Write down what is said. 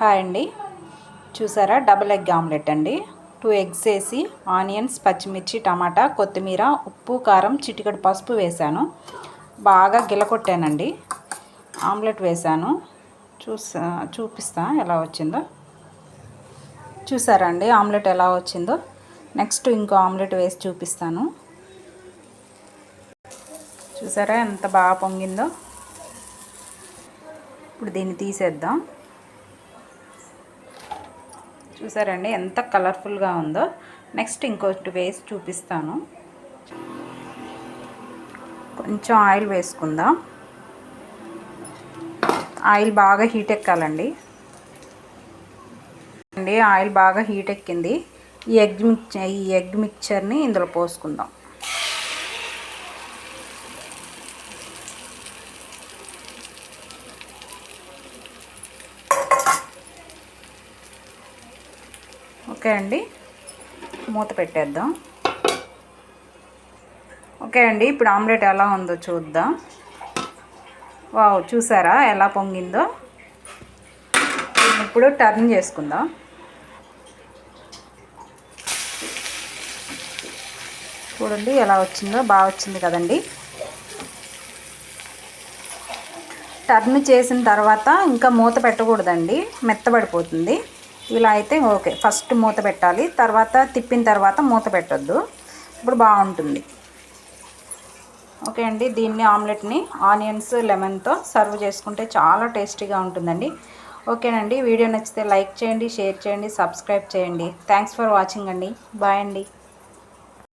Hi అండి. చూసారా, double egg omelette అండి. 2 ఎగ్స్ వేసి ఆనియన్స్, పచ్చిమిర్చి, టమాటా, కొత్తిమీర, ఉప్పు, కారం, చిటికెడు పసుపు వేసాను. బాగా గిలకొట్టానండి. ఆమ్లెట్ వేసాను. చూపిస్తా ఎలా వచ్చిందో. చూసారా అండి ఆమ్లెట్ ఎలా వచ్చిందో. నెక్స్ట్ ఇంకో ఆమ్లెట్ వేసి చూపిస్తాను. చూసారా ఎంత బాగా పొంగిందో. ఇప్పుడు దీన్ని తీసేద్దాం. చూసారండి ఎంత కలర్ఫుల్గా ఉందో. నెక్స్ట్ ఇంకోటి వేసి చూపిస్తాను. కొంచెం ఆయిల్ వేసుకుందాం. ఆయిల్ బాగా హీట్ ఎక్కాలండి. ఆయిల్ బాగా హీట్ ఎక్కింది. ఈ ఎగ్ మిక్చర్ని ఇందులో పోసుకుందాం. ఓకే అండి, మూత పెట్టేద్దాం. ఓకే అండి, ఇప్పుడు ఆమ్లెట్ ఎలా ఉందో చూద్దాం. వావ్, చూసారా ఎలా పొంగిందో. ఇప్పుడు టర్న్ చేసుకుందాం. చూడండి ఎలా వచ్చిందో. బాగా వచ్చింది కదండి. టర్న్ చేసిన తర్వాత ఇంకా మూత పెట్టకూడదండి, మెత్తబడిపోతుంది. ఇలా అయితే ఓకే. ఫస్ట్ మూత పెట్టాలి, తర్వాత తిప్పిన తర్వాత మూత పెట్టొద్దు. ఇప్పుడు బాగుంటుంది. ఓకే అండి, దీన్ని ఆమ్లెట్ని ఆనియన్స్, లెమన్తో సర్వ్ చేసుకుంటే చాలా టేస్టీగా ఉంటుందండి. ఓకేనండి, వీడియో నచ్చితే లైక్ చేయండి, షేర్ చేయండి, సబ్స్క్రైబ్ చేయండి. థ్యాంక్స్ ఫర్ వాచింగ్ అండి. బాయ్ అండి.